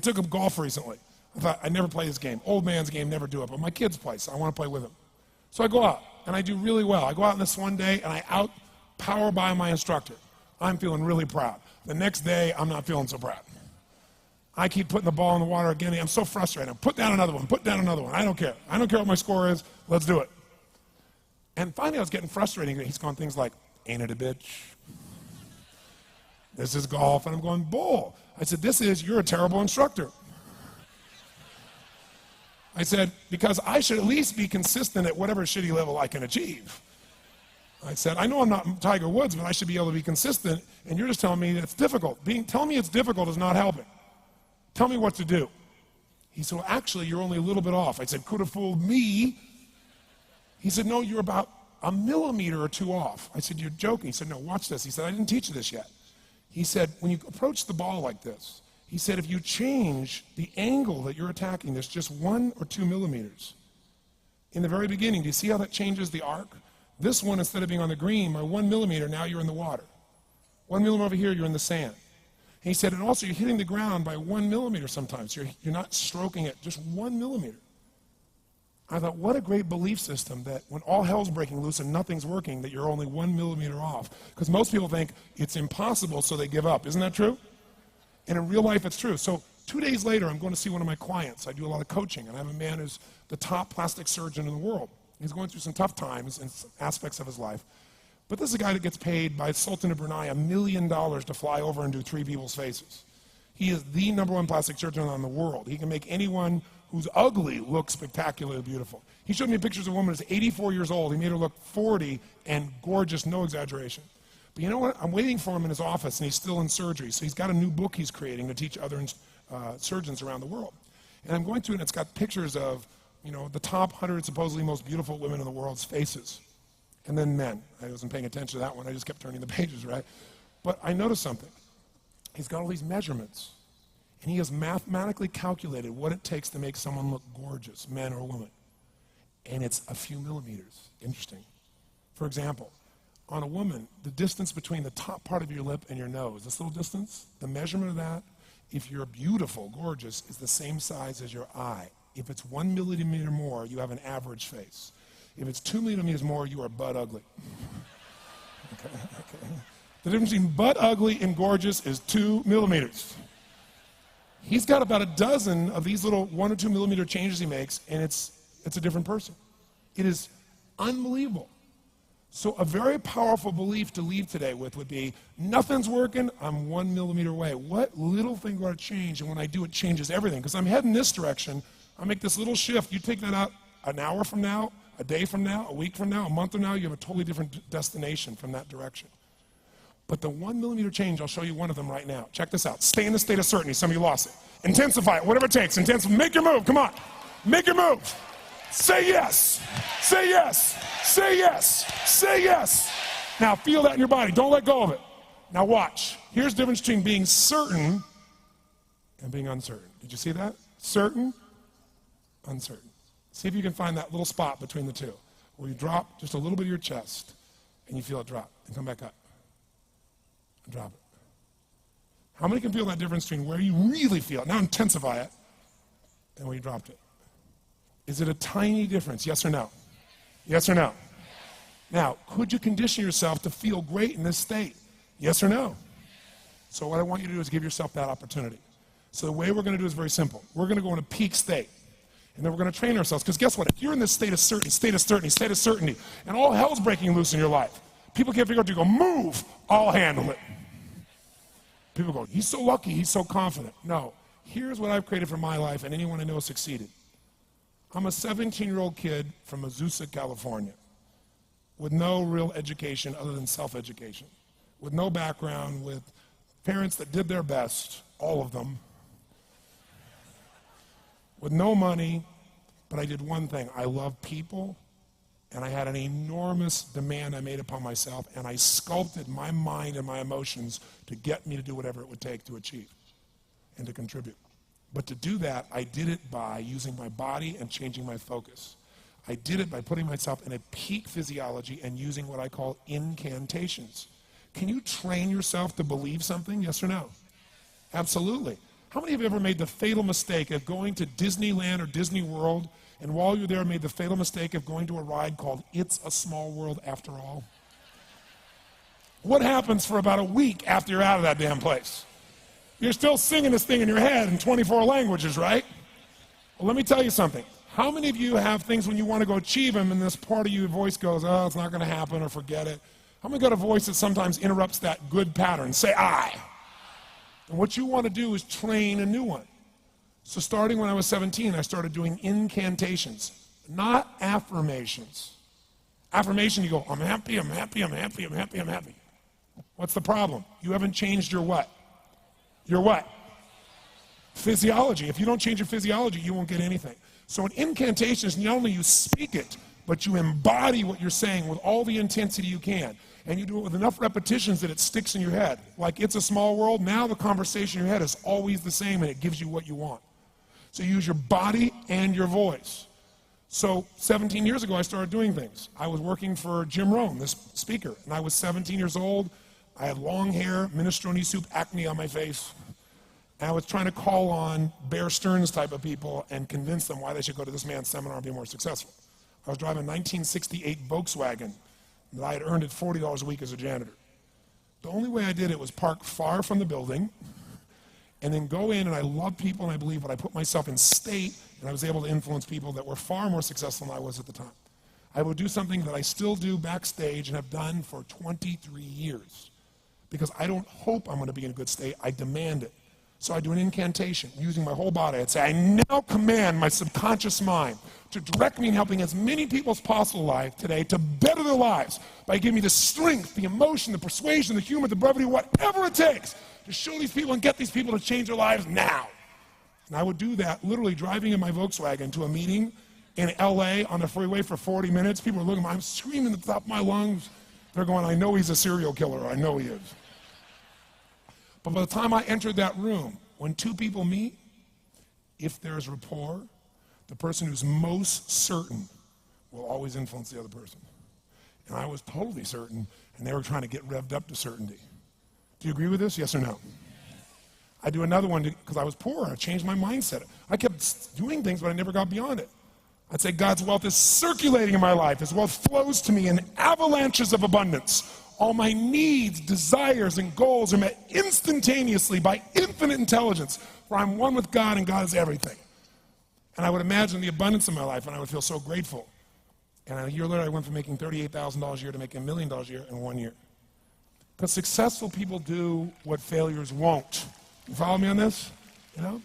took up golf recently. I thought, I'd never play this game. Old man's game, never do it. But my kids play, so I want to play with them. So I go out, and I do really well. I go out on this one day, and I out-power by my instructor. I'm feeling really proud. The next day, I'm not feeling so proud. I keep putting the ball in the water again. I'm so frustrated. Put down another one. Put down another one. I don't care. I don't care what my score is. Let's do it. And finally, I was getting frustrated. He's going things like, ain't it a bitch? This is golf. And I'm going, bull. I said, you're a terrible instructor. I said, because I should at least be consistent at whatever shitty level I can achieve. I said, I know I'm not Tiger Woods, but I should be able to be consistent, and you're just telling me it's difficult. Telling me it's difficult is not helping. Tell me what to do. He said, well, actually, you're only a little bit off. I said, could have fooled me. He said, no, you're about a millimeter or two off. I said, you're joking. He said, no, watch this. He said, I didn't teach you this yet. He said, when you approach the ball like this, he said, if you change the angle that you're attacking this just 1 or 2 millimeters, in the very beginning, do you see how that changes the arc? This one, instead of being on the green, by 1 millimeter, now you're in the water. 1 millimeter over here, you're in the sand. And he said, and also you're hitting the ground by 1 millimeter sometimes. You're not stroking it, just 1 millimeter. I thought, what a great belief system that when all hell's breaking loose and nothing's working, that you're only 1 millimeter off. Because most people think it's impossible, so they give up. Isn't that true? And in real life, it's true. So 2 days later, I'm going to see one of my clients. I do a lot of coaching, and I have a man who's the top plastic surgeon in the world. He's going through some tough times in aspects of his life. But this is a guy that gets paid by Sultan of Brunei $1 million to fly over and do 3 people's faces. He is the #1 plastic surgeon in the world. He can make anyone who's ugly look spectacularly beautiful. He showed me pictures of a woman who's 84 years old. He made her look 40 and gorgeous, no exaggeration. But you know what? I'm waiting for him in his office, and he's still in surgery. So he's got a new book he's creating to teach other surgeons around the world. And I'm going through it, and it's got pictures of, the top 100 supposedly most beautiful women in the world's faces. And then men. I wasn't paying attention to that one. I just kept turning the pages, right? But I noticed something. He's got all these measurements. And he has mathematically calculated what it takes to make someone look gorgeous, man or woman. And it's a few millimeters. Interesting. For example, on a woman, the distance between the top part of your lip and your nose, this little distance, the measurement of that, if you're beautiful, gorgeous, is the same size as your eye. If it's 1 millimeter more, you have an average face. If it's 2 millimeters more, you are butt ugly. Okay. The difference between butt ugly and gorgeous is 2 millimeters. He's got about a dozen of these little 1 or 2 millimeter changes he makes, and it's a different person. It is unbelievable. So a very powerful belief to leave today with would be, nothing's working, I'm 1 millimeter away. What little thing do I change? And when I do, it changes everything. Because I'm heading this direction, I make this little shift. You take that out an hour from now, a day from now, a week from now, a month from now, you have a totally different destination from that direction. But the 1 millimeter change, I'll show you one of them right now. Check this out. Stay in the state of certainty. Some of you lost it. Intensify it, whatever it takes. Intensify. Make your move. Come on. Make your move. Say yes. Say yes. Say yes. Say yes. Now feel that in your body. Don't let go of it. Now watch. Here's the difference between being certain and being uncertain. Did you see that? Certain, uncertain. See if you can find that little spot between the two, where you drop just a little bit of your chest, and you feel it drop, and come back up. And drop it. How many can feel that difference between where you really feel it, now intensify it, and where you dropped it? Is it a tiny difference, yes or no? Yes or no? Now, could you condition yourself to feel great in this state? Yes or no? So what I want you to do is give yourself that opportunity. So the way we're going to do is very simple. We're going to go in a peak state. And then we're going to train ourselves. Because guess what? If you're in this state of certainty, and all hell's breaking loose in your life, people can't figure out, you go, move, I'll handle it. People go, he's so lucky, he's so confident. No. Here's what I've created for my life, and anyone I know succeeded. I'm a 17-year-old kid from Azusa, California, with no real education other than self-education, with no background, with parents that did their best, all of them, with no money, but I did one thing. I love people, and I had an enormous demand I made upon myself, and I sculpted my mind and my emotions to get me to do whatever it would take to achieve and to contribute. But to do that, I did it by using my body and changing my focus. I did it by putting myself in a peak physiology and using what I call incantations. Can you train yourself to believe something, yes or no? Absolutely. How many of you have ever made the fatal mistake of going to Disneyland or Disney World, and while you're there made the fatal mistake of going to a ride called It's a Small World After All? What happens for about a week after you're out of that damn place? You're still singing this thing in your head in 24 languages, right? Well, let me tell you something. How many of you have things when you want to go achieve them and this part of your voice goes, oh, it's not going to happen, or forget it? How many got a voice that sometimes interrupts that good pattern? Say I. And what you want to do is train a new one. So starting when I was 17, I started doing incantations, not affirmations. Affirmation, you go, I'm happy, I'm happy, I'm happy, I'm happy, I'm happy. What's the problem? You haven't changed your what? Your what? Physiology. If you don't change your physiology, you won't get anything. So an incantation is not only you speak it, but you embody what you're saying with all the intensity you can. And you do it with enough repetitions that it sticks in your head. Like It's a Small World, now the conversation in your head is always the same and it gives you what you want. So you use your body and your voice. So 17 years ago, I started doing things. I was working for Jim Rohn, this speaker, and I was 17 years old. I had long hair, minestrone soup, acne on my face. And I was trying to call on Bear Stearns type of people and convince them why they should go to this man's seminar and be more successful. I was driving a 1968 Volkswagen that I had earned at $40 a week as a janitor. The only way I did it was park far from the building and then go in, and I love people and I believe, but I put myself in state, and I was able to influence people that were far more successful than I was at the time. I would do something that I still do backstage and have done for 23 years because I don't hope I'm going to be in a good state, I demand it. So I do an incantation using my whole body. I'd say, I now command my subconscious mind to direct me in helping as many people as possible alive today to better their lives by giving me the strength, the emotion, the persuasion, the humor, the brevity, whatever it takes to show these people and get these people to change their lives now. And I would do that literally driving in my Volkswagen to a meeting in LA on the freeway for 40 minutes. People are looking at me, I'm screaming at the top of my lungs. They're going, I know he's a serial killer, I know he is. But by the time I entered that room, when two people meet, if there's rapport, the person who's most certain will always influence the other person. And I was totally certain, and they were trying to get revved up to certainty. Do you agree with this? Yes or no? I do another one because I was poor. I changed my mindset. I kept doing things, but I never got beyond it. I'd say God's wealth is circulating in my life. His wealth flows to me in avalanches of abundance. All my needs, desires, and goals are met instantaneously by infinite intelligence, for I'm one with God and God is everything. And I would imagine the abundance in my life, and I would feel so grateful. And a year later, I went from making $38,000 a year to making $1 million a year in 1 year. Because successful people do what failures won't. You follow me on this? You know?